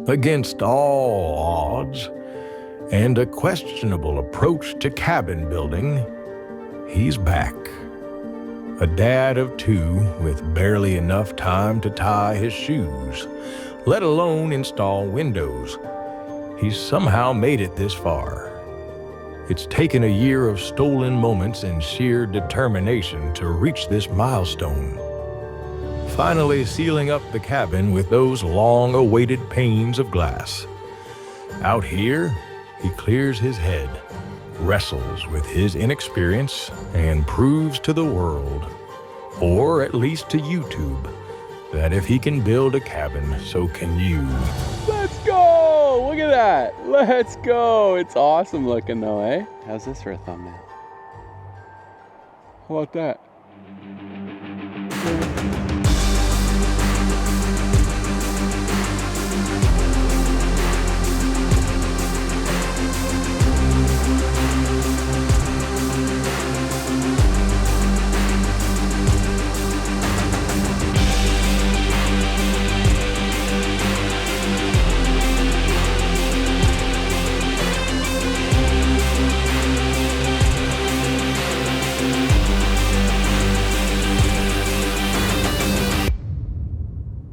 Against all odds and a questionable approach to cabin building, he's back. A dad of 2 with barely enough time to tie his shoes, let alone install windows. He's somehow made it this far. It's taken a year of stolen moments and sheer determination to reach this milestone. Finally sealing up the cabin with those long-awaited panes of glass. Out here, he clears his head, wrestles with his inexperience, and proves to the world, or at least to YouTube, that if he can build a cabin, so can you. Let's go! Look at that! Let's go! It's awesome looking though, eh? How's this for a thumbnail? How about that?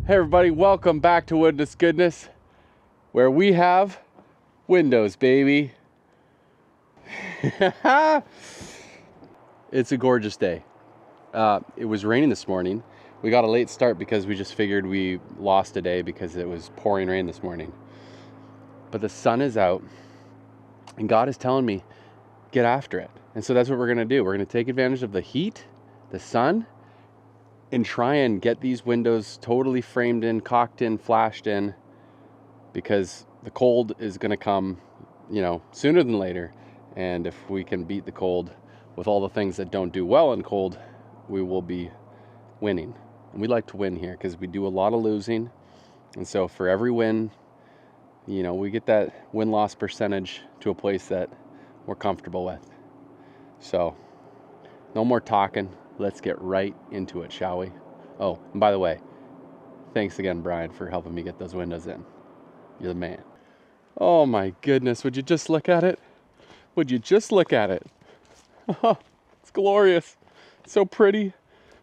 Hey everybody, welcome back to Woodness Goodness, where we have windows, baby. It's a gorgeous day. It was raining this morning. We got a late start because we just figured we lost a day because it was pouring rain this morning. But the sun is out and God is telling me, get after it. And so that's what we're gonna do. We're gonna take advantage of the heat, the sun, and try and get these windows totally framed in, caulked in, flashed in, because the cold is going to come, you know, sooner than later. And if we can beat the cold with all the things that don't do well in cold, we will be winning. And we like to win here because we do a lot of losing. And so for every win, you know, we get that win-loss percentage to a place that we're comfortable with. So no more talking. Let's get right into it, shall we? Oh, and by the way, thanks again, Brian, for helping me get those windows in. You're the man. Oh my goodness, would you just look at it? Would you just look at it? It's glorious. It's so pretty.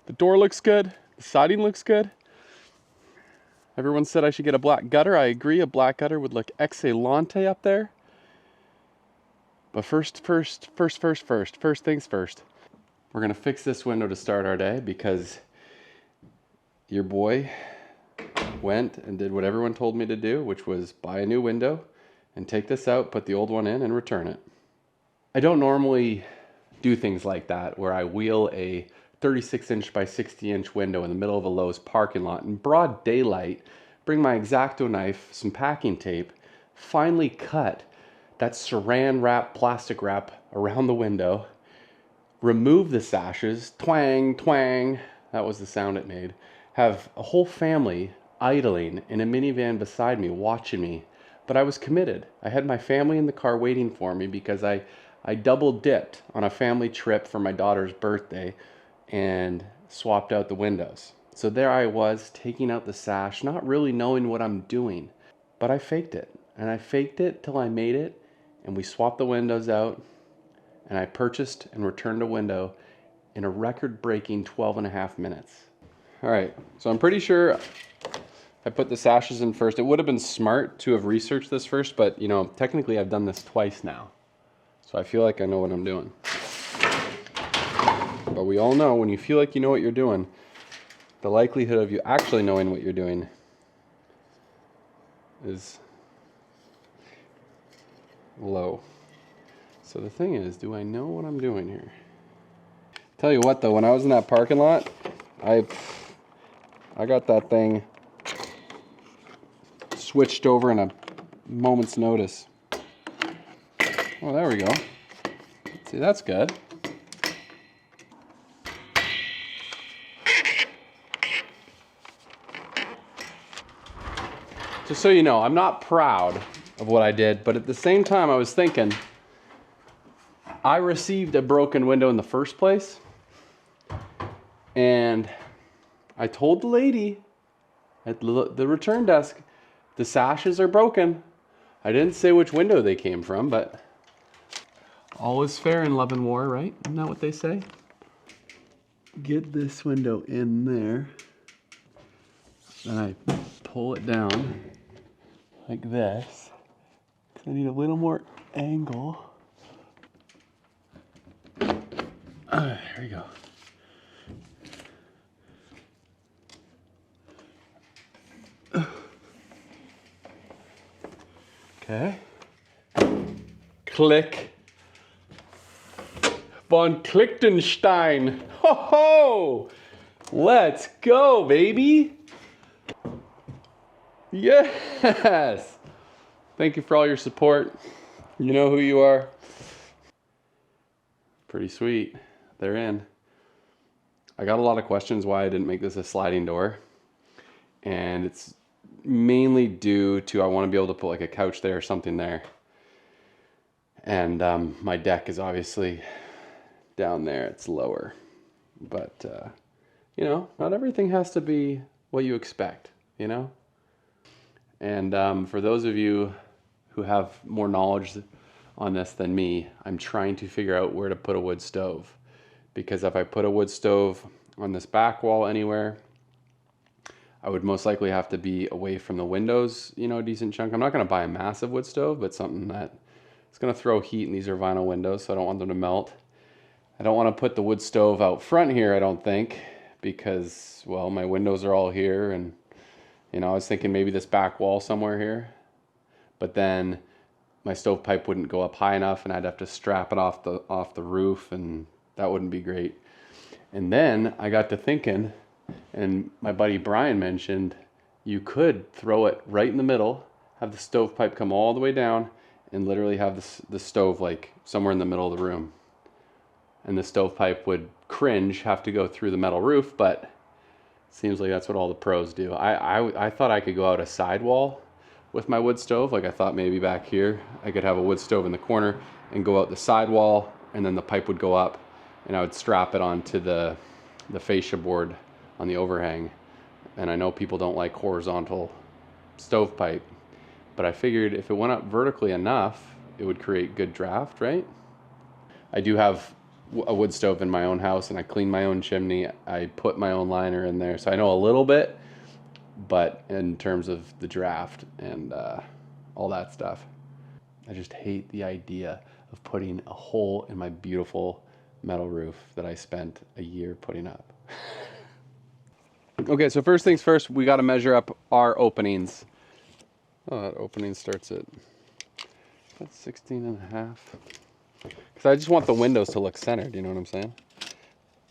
The door looks good. The siding looks good. Everyone said I should get a black gutter. I agree, a black gutter would look excellente up there. But first things first. We're gonna fix this window to start our day because your boy went and did what everyone told me to do, which was buy a new window and take this out, put the old one in and return it. I don't normally do things like that where I wheel a 36-inch by 60-inch window in the middle of a Lowe's parking lot in broad daylight, bring my X-Acto knife, some packing tape, finally cut that saran wrap, plastic wrap around the window, remove the sashes, twang, twang, that was the sound it made, have a whole family idling in a minivan beside me, watching me. But I was committed. I had my family in the car waiting for me because I double dipped on a family trip for my daughter's birthday and swapped out the windows. So there I was, taking out the sash, not really knowing what I'm doing. But I faked it, and I faked it till I made it, and we swapped the windows out, and I purchased and returned a window in a record-breaking 12.5 minutes. All right, so I'm pretty sure I put the sashes in first. It would have been smart to have researched this first, but you know, technically I've done this twice now. So I feel like I know what I'm doing. But we all know when you feel like you know what you're doing, the likelihood of you actually knowing what you're doing is low. So the thing is, do I know what I'm doing here? Tell you what though, when I was in that parking lot, I got that thing switched over in a moment's notice. Oh, there we go. See, that's good. Just so you know, I'm not proud of what I did, but at the same time I was thinking, I received a broken window in the first place, and I told the lady at the return desk, The sashes are broken. I didn't say which window they came from, but all is fair in love and war, right? Isn't that what they say? Get this window in there. Then I pull it down like this. I need a little more angle. There we go. Okay. Click. Von Klichtenstein. Ho ho! Let's go, baby! Yes! Thank you for all your support. You know who you are. Pretty sweet. They're in. I got a lot of questions why I didn't make this a sliding door. And it's mainly due to I want to be able to put like a couch there or something there. And my deck is obviously down there. It's lower. But, you know, not everything has to be what you expect, you know? And for those of you who have more knowledge on this than me, I'm trying to figure out where to put a wood stove. Because if I put a wood stove on this back wall anywhere, I would most likely have to be away from the windows, you know, a decent chunk. I'm not going to buy a massive wood stove, but something that it's going to throw heat, and these are vinyl windows, so I don't want them to melt. I don't want to put the wood stove out front here, I don't think, because, well, my windows are all here, and, you know, I was thinking maybe this back wall somewhere here, but then my stovepipe wouldn't go up high enough, and I'd have to strap it off the roof, and that wouldn't be great. And then I got to thinking, and my buddy Brian mentioned, you could throw it right in the middle, have the stovepipe come all the way down, and literally have the stove like somewhere in the middle of the room. And the stovepipe would cringe, have to go through the metal roof, but it seems like that's what all the pros do. I thought I could go out a sidewall with my wood stove. Like I thought maybe back here, I could have a wood stove in the corner and go out the sidewall, and then the pipe would go up, and I would strap it onto the fascia board on the overhang. And I know people don't like horizontal stovepipe, but I figured if it went up vertically enough, it would create good draft, right? I do have a wood stove in my own house, and I clean my own chimney. I put my own liner in there, so I know a little bit, but in terms of the draft and all that stuff, I just hate the idea of putting a hole in my beautiful metal roof that I spent a year putting up. Okay, so first things first, we got to measure up our openings. Oh, that opening starts at about 16.5. Because I just want the windows to look centered, you know what I'm saying?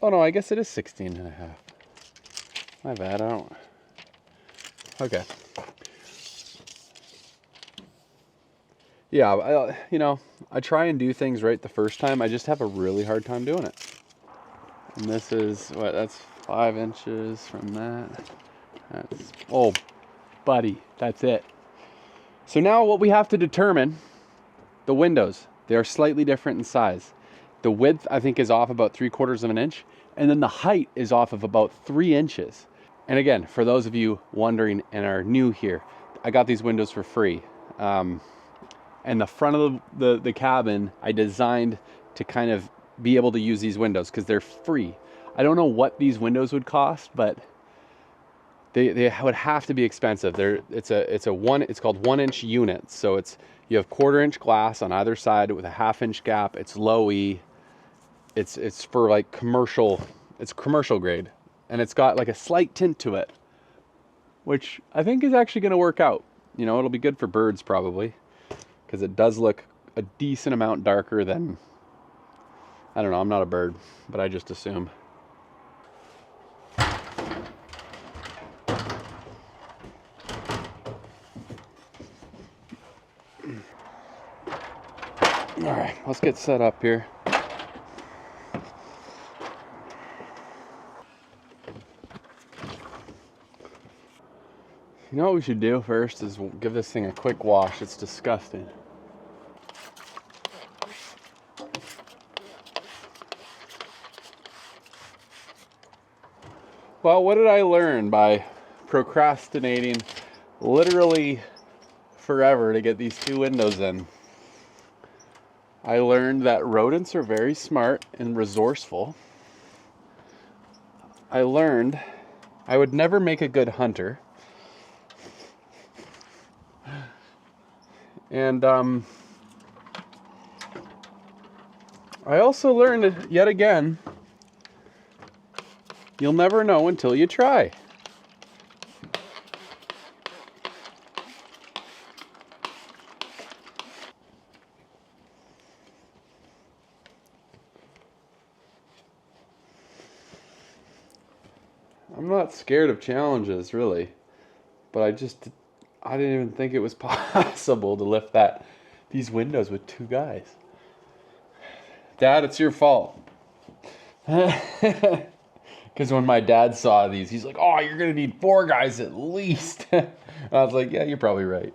Oh no, I guess it is 16.5. My bad, I don't... Okay. Yeah, you know, I try and do things right the first time. I just have a really hard time doing it. And this is, what, that's 5 inches from that. That's, oh, buddy, that's it. So now what we have to determine, the windows. They are slightly different in size. The width, I think, is off about 3/4 of an inch, and then the height is off of about 3 inches. And again, for those of you wondering and are new here, I got these windows for free. And the front of the cabin, I designed to kind of be able to use these windows because they're free. I don't know what these windows would cost, but they would have to be expensive. It's called 1-inch units. So you have 1/4-inch glass on either side with a 1/2-inch gap. It's low E. It's for like commercial. It's commercial grade, and it's got like a slight tint to it, which I think is actually going to work out. You know, it'll be good for birds probably, because it does look a decent amount darker than, I don't know, I'm not a bird, but I just assume. All right, let's get set up here. You know what we should do first is we'll give this thing a quick wash. It's disgusting. Well, what did I learn by procrastinating literally forever to get these 2 windows in. I learned that rodents are very smart and resourceful. I learned I would never make a good hunter. And I also learned yet again, you'll never know until you try. I'm not scared of challenges, really, but I didn't even think it was possible to lift these windows with 2 guys. Dad, it's your fault. Because when my dad saw these, he's like, "Oh, you're gonna need 4 guys at least." I was like, "Yeah, you're probably right."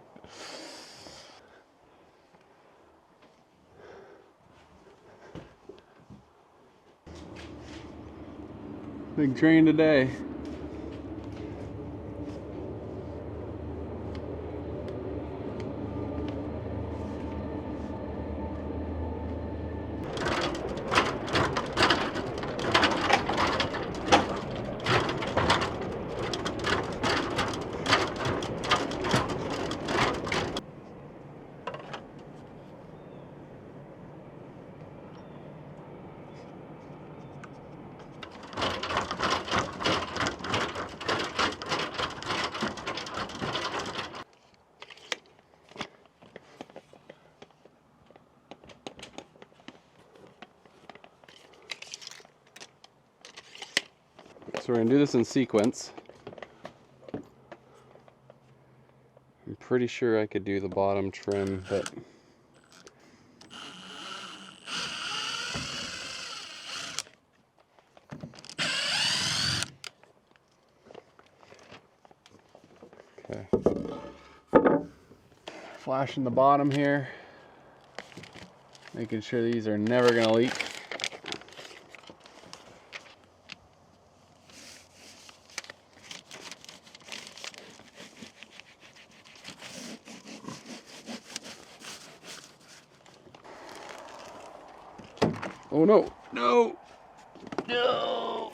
Big train today. So we're gonna do this in sequence. I'm pretty sure I could do the bottom trim, but okay. Flashing the bottom here, making sure these are never gonna leak. Oh no, no, no.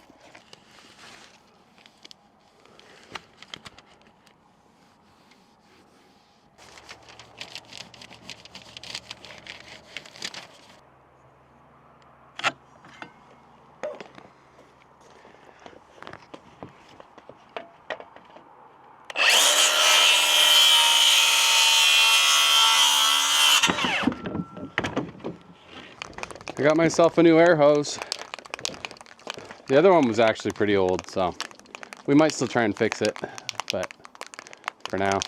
I got myself a new air hose. The other one was actually pretty old, so we might still try and fix it, but for now,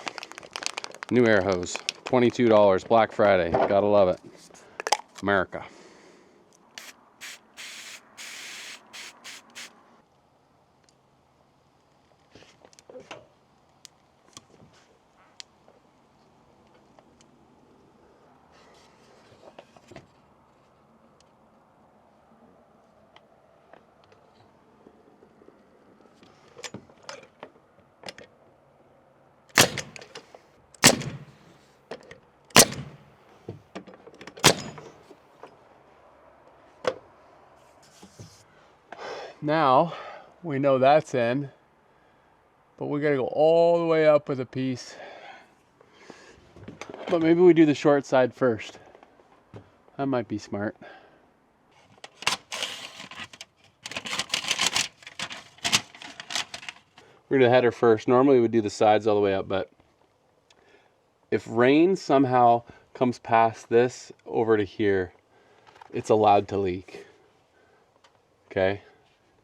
new air hose, $22, Black Friday, gotta love it. America. Now, we know that's in, but we gotta go all the way up with a piece. But maybe we do the short side first. That might be smart. We're gonna header first. Normally we would do the sides all the way up, but if rain somehow comes past this over to here, it's allowed to leak. Okay?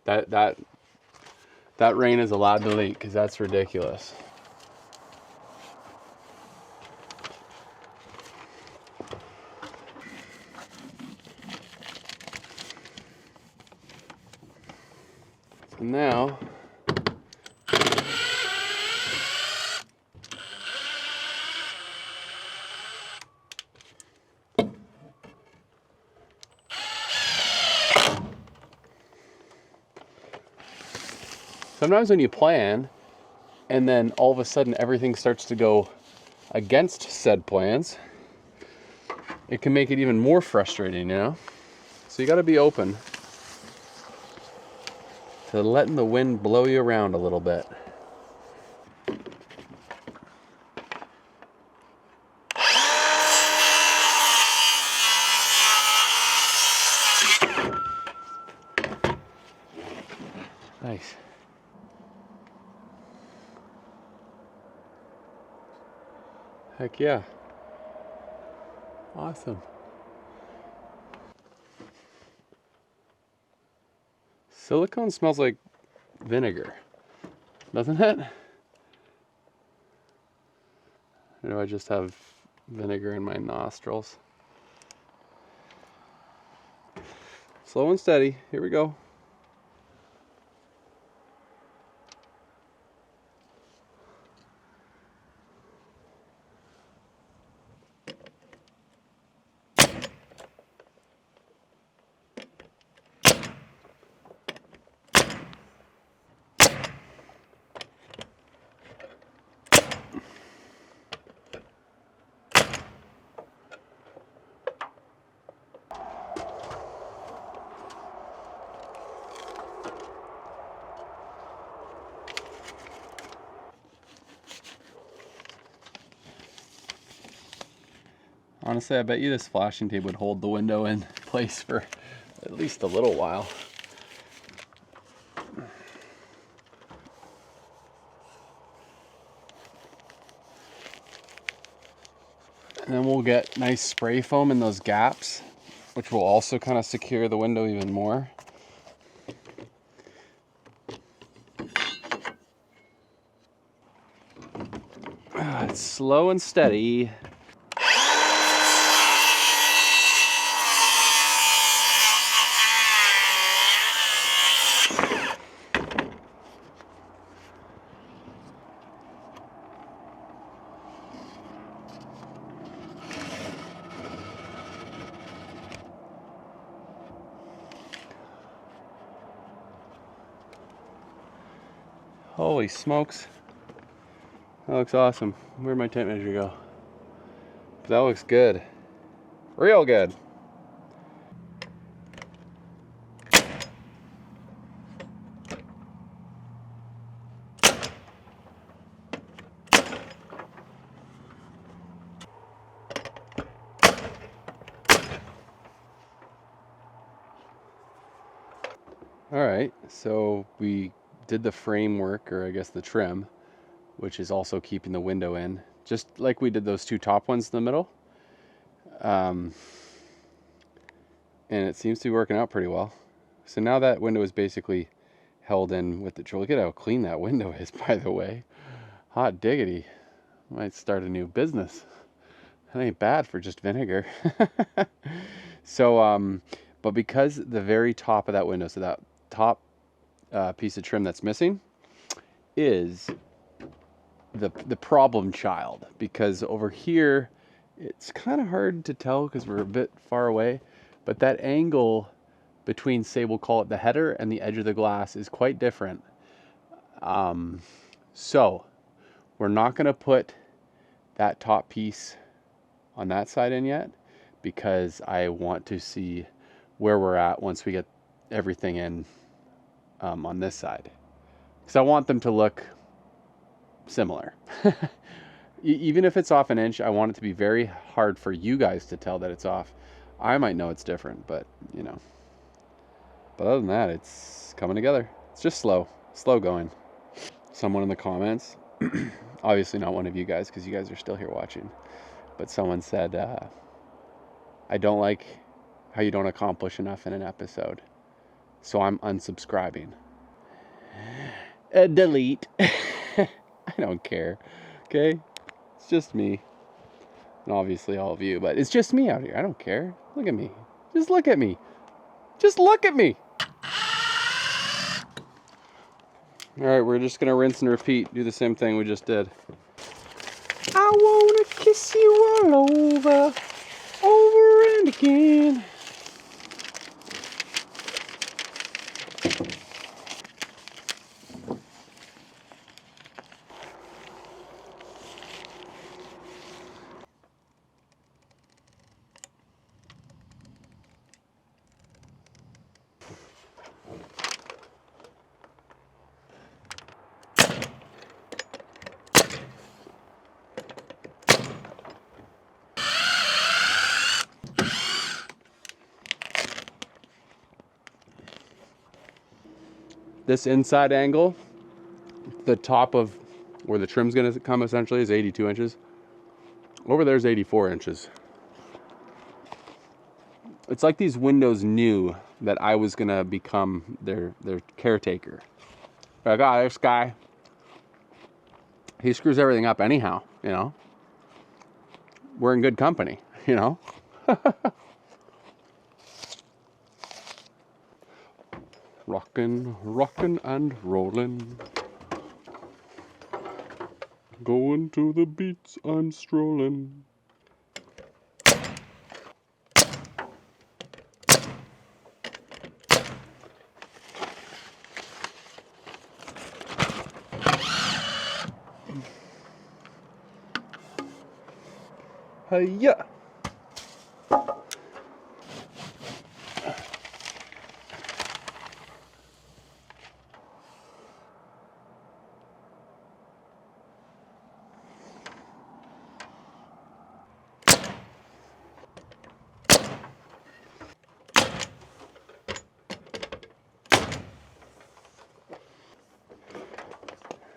That rain is allowed to leak because that's ridiculous. So now sometimes when you plan and then all of a sudden everything starts to go against said plans, it can make it even more frustrating, you know? So you got to be open to letting the wind blow you around a little bit. Nice. Heck yeah. Awesome. Silicone smells like vinegar, doesn't it? Or do I just have vinegar in my nostrils? Slow and steady. Here we go. Honestly, I bet you this flashing tape would hold the window in place for at least a little while. And then we'll get nice spray foam in those gaps, which will also kind of secure the window even more. It's slow and steady. Holy smokes. That looks awesome. Where'd my tape measure go? That looks good. Real good. All right, so we did the framework, or I guess the trim, which is also keeping the window in, just like we did those two top ones in the middle. And it seems to be working out pretty well. So now that window is basically held in with the drill. Look at how clean that window is, by the way. Hot diggity. Might start a new business. That ain't bad for just vinegar. So, but because the very top of that window, so that top piece of trim that's missing is the problem child, because over here it's kind of hard to tell because we're a bit far away, but that angle between, say, we'll call it the header and the edge of the glass is quite different. So we're not going to put that top piece on that side in yet, because I want to see where we're at once we get everything in on this side, because I want them to look similar. Even if it's off an inch, I want it to be very hard for you guys to tell that it's off. I might know it's different, but you know. But other than that, it's coming together. It's just slow going. Someone in the comments, obviously not one of you guys because you guys are still here watching, but someone said, I don't like how you don't accomplish enough in an episode, so I'm unsubscribing. Delete. I don't care. Okay? It's just me. And obviously all of you, but it's just me out here. I don't care. Look at me. Just look at me. Just look at me. All right, we're just gonna rinse and repeat. Do the same thing we just did. I wanna kiss you all over and again. this inside angle, the top of where the trim's gonna come essentially is 82 inches. Over there's 84 inches. It's like these windows knew that I was gonna become their caretaker. Like, oh, this guy, he screws everything up anyhow, you know? We're in good company, you know? Rockin', rockin' and rollin'. Going to the beats, I'm strolling. Hiya!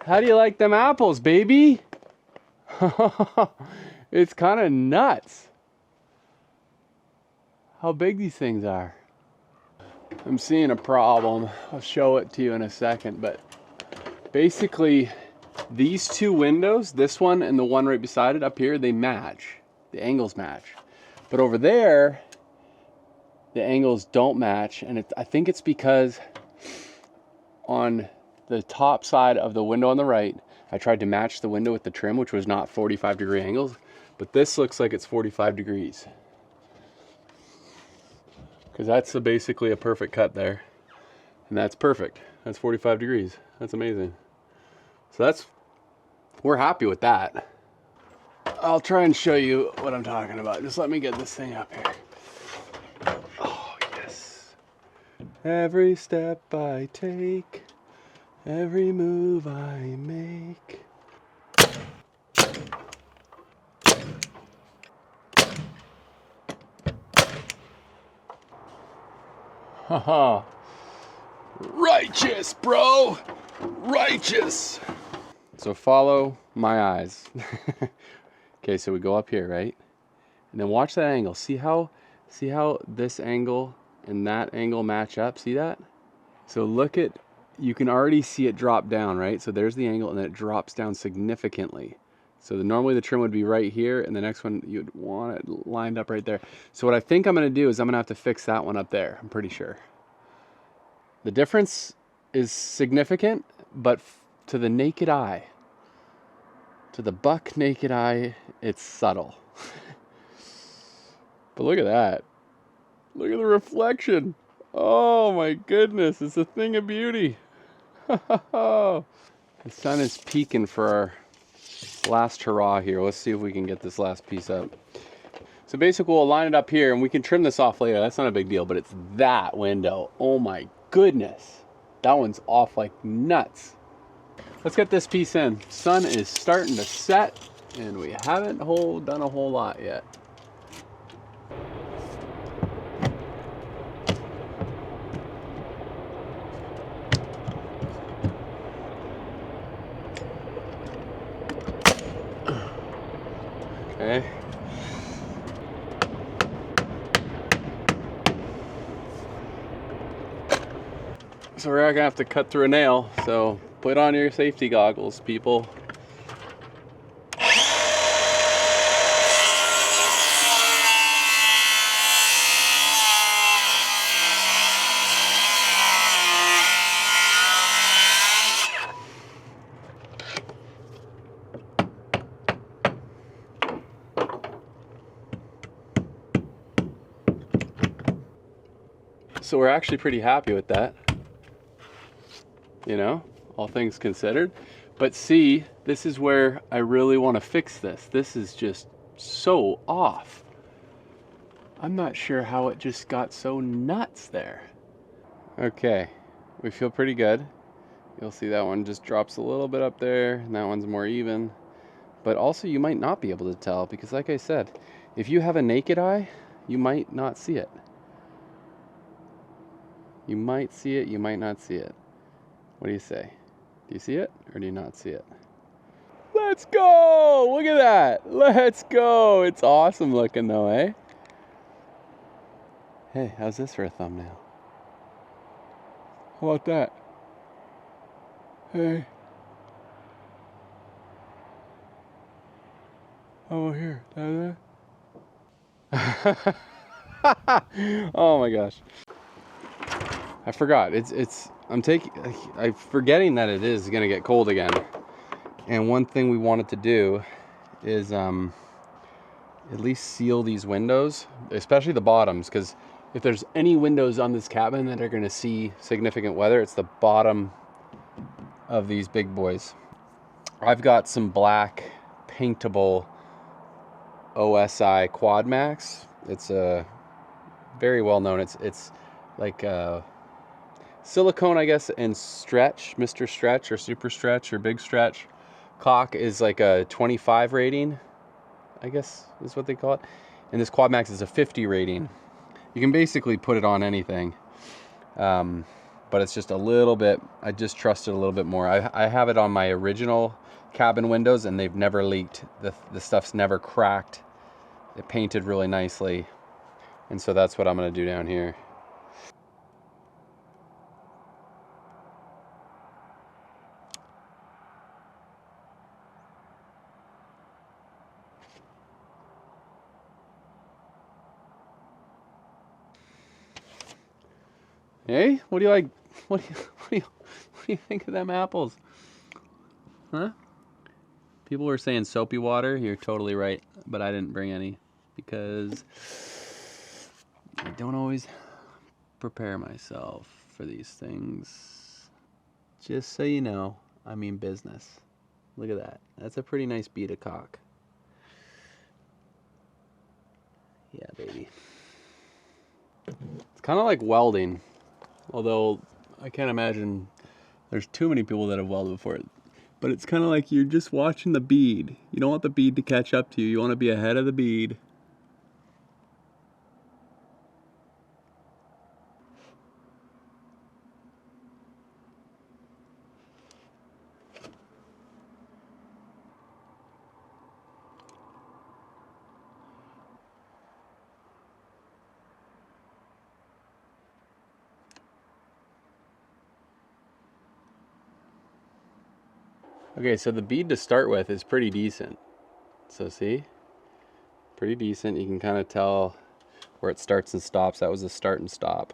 How do you like them apples, baby? It's kind of nuts how big these things are. I'm seeing a problem. I'll show it to you in a second, but basically these two windows, this one and the one right beside it up here, they match. The angles match. But over there, the angles don't match, and I think it's because on the top side of the window on the right, I tried to match the window with the trim, which was not 45-degree angles, but this looks like it's 45 degrees. Because that's basically a perfect cut there. And that's perfect. That's 45 degrees. That's amazing. So we're happy with that. I'll try and show you what I'm talking about. Just let me get this thing up here. Oh, yes. Every step I take, every move I make. Haha. Righteous, bro. Righteous. So follow my eyes. Okay, so we go up here, right? And then watch that angle. See how this angle and that angle match up? See that? So look at, you can already see it drop down, right? So there's the angle, and then it drops down significantly. So normally the trim would be right here, and the next one you'd want it lined up right there. So what I think I'm gonna do is I'm gonna have to fix that one up there, I'm pretty sure. The difference is significant, but to the naked eye, to the buck naked eye, it's subtle. But look at that. Look at the reflection. Oh my goodness, it's a thing of beauty. The sun is peaking for our last hurrah here. Let's see if we can get this last piece up. So basically we'll line it up here, and we can trim this off later. That's not a big deal, but it's that window. Oh my goodness. That one's off like nuts. Let's get this piece in. Sun is starting to set, and we haven't done a whole lot yet. Okay. So we're gonna have to cut through a nail, so put on your safety goggles, people. So we're actually pretty happy with that, you know, all things considered. But see, this is where I really want to fix this. This is just so off. I'm not sure how it just got so nuts there. Okay, we feel pretty good. You'll see that one just drops a little bit up there, and that one's more even. But also you might not be able to tell, because like I said, if you have a naked eye, you might not see it. You might see it, you might not see it. What do you say? Do you see it or do you not see it? Let's go! Look at that! Let's go! It's awesome looking though, eh? Hey, how's this for a thumbnail? How about that? Hey. How about here? Oh my gosh. I forgot. I'm forgetting that it is gonna get cold again. And one thing we wanted to do is at least seal these windows, especially the bottoms, because if there's any windows on this cabin that are gonna see significant weather, it's the bottom of these big boys. I've got some black paintable OSI Quad Max. It's a very well known. It's like silicone, I guess, and stretch, Mr. Stretch or Super Stretch or Big Stretch. Caulk is like a 25 rating, I guess is what they call it. And this Quad Max is a 50 rating. You can basically put it on anything. But it's just a little bit, I just trust it a little bit more. I have it on my original cabin windows and they've never leaked. The stuff's never cracked. It painted really nicely. And so that's what I'm gonna do down here. Hey, what do you like? What do you think of them apples? Huh? People were saying soapy water. You're totally right, but I didn't bring any because I don't always prepare myself for these things. Just so you know, I mean business. Look at that. That's a pretty nice bead of caulk. Yeah, baby. It's kind of like welding, although I can't imagine there's too many people that have welded before it. But it's kind of like you're just watching the bead. You don't want the bead to catch up to you. You want to be ahead of the bead. Okay, so the bead to start with is pretty decent. So see? Pretty decent. You can kind of tell where it starts and stops. That was a start and stop.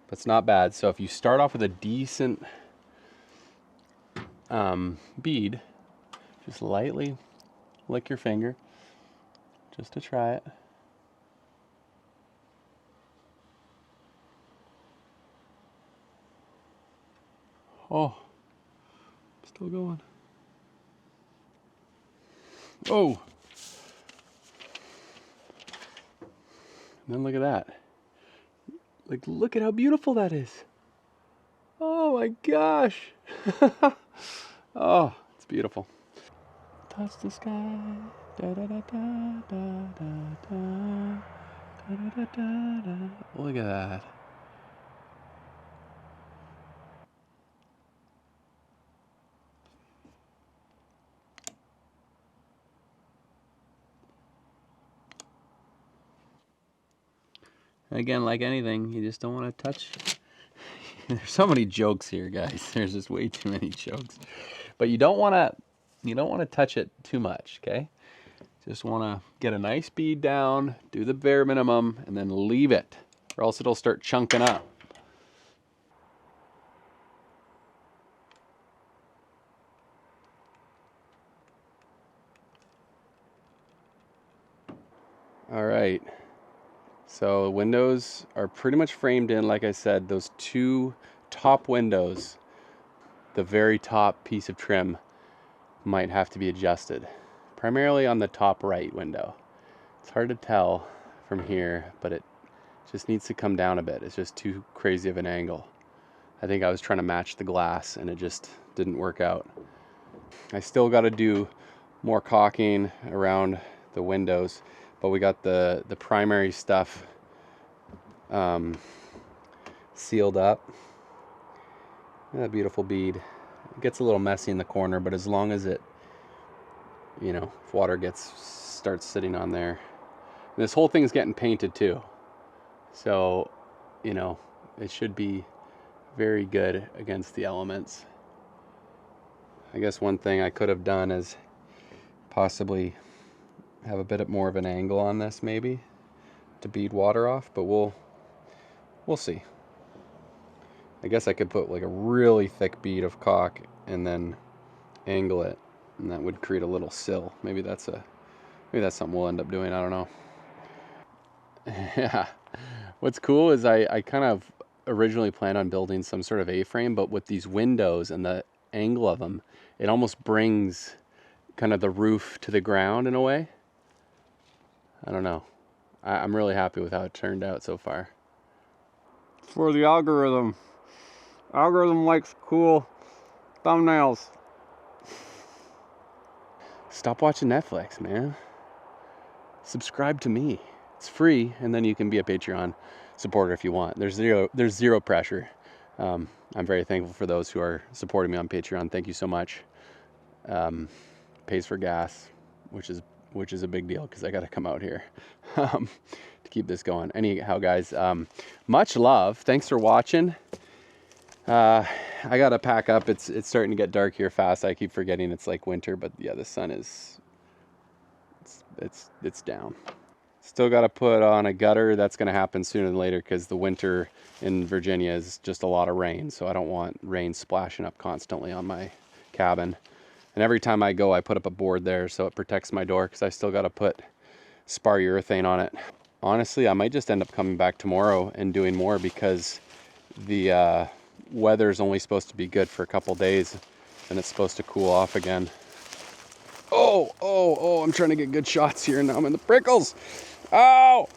But it's not bad. So if you start off with a decent bead, just lightly lick your finger just to try it. Oh, still going. Oh. And then look at that. Like, look at how beautiful that is. Oh my gosh. Oh, it's beautiful. Touch the sky. Da, da, da, da, da, da, da. Da, da, da, da, da. Look at that. Again, like anything, you just don't want to touch. There's so many jokes here, guys. There's just way too many jokes. But you don't want to touch it too much, okay? Just want to get a nice bead down, do the bare minimum, and then leave it, or else it'll start chunking up. All right. So windows are pretty much framed in, like I said, those two top windows, the very top piece of trim might have to be adjusted, primarily on the top right window. It's hard to tell from here, but it just needs to come down a bit. It's just too crazy of an angle. I think I was trying to match the glass and it just didn't work out. I still got to do more caulking around the windows, but we got the primary stuff sealed up. That beautiful bead. It gets a little messy in the corner, but as long as it, you know, if water starts sitting on there. And this whole thing is getting painted too. So, you know, it should be very good against the elements. I guess one thing I could have done is possibly have a bit more of an angle on this maybe to bead water off, but we'll see. I guess I could put like a really thick bead of caulk and then angle it, and that would create a little sill. Maybe that's something we'll end up doing. I don't know. Yeah. What's cool is I kind of originally planned on building some sort of A-frame, but with these windows and the angle of them, it almost brings kind of the roof to the ground in a way. I don't know. I'm really happy with how it turned out so far. For the algorithm. Algorithm likes cool thumbnails. Stop watching Netflix, man. Subscribe to me. It's free, and then you can be a Patreon supporter if you want. There's zero pressure. I'm very thankful for those who are supporting me on Patreon. Thank you so much. Pays for gas, which is a big deal because I got to come out here to keep this going. Anyhow, guys, much love. Thanks for watching. I gotta pack up. It's starting to get dark here fast. I keep forgetting it's like winter, but yeah, the sun is it's down. Still got to put on a gutter. That's going to happen sooner than later because the winter in Virginia is just a lot of rain, so I don't want rain splashing up constantly on my cabin. And every time I go, I put up a board there so it protects my door because I still got to put spar urethane on it. Honestly, I might just end up coming back tomorrow and doing more because the weather's only supposed to be good for a couple days and it's supposed to cool off again. Oh, I'm trying to get good shots here and now I'm in the prickles. Oh,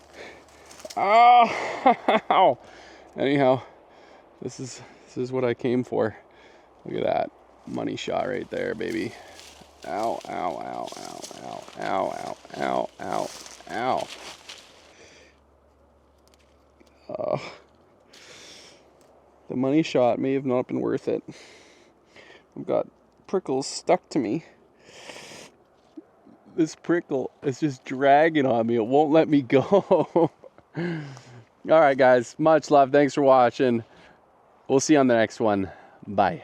anyhow, this is what I came for. Look at that money shot right there, baby. Ow, ow, ow, ow, ow, ow, ow, ow, ow, ow. The money shot may have not been worth it. I've got prickles stuck to me. This prickle is just dragging on me. It won't let me go. All right, guys. Much love. Thanks for watching. We'll see you on the next one. Bye.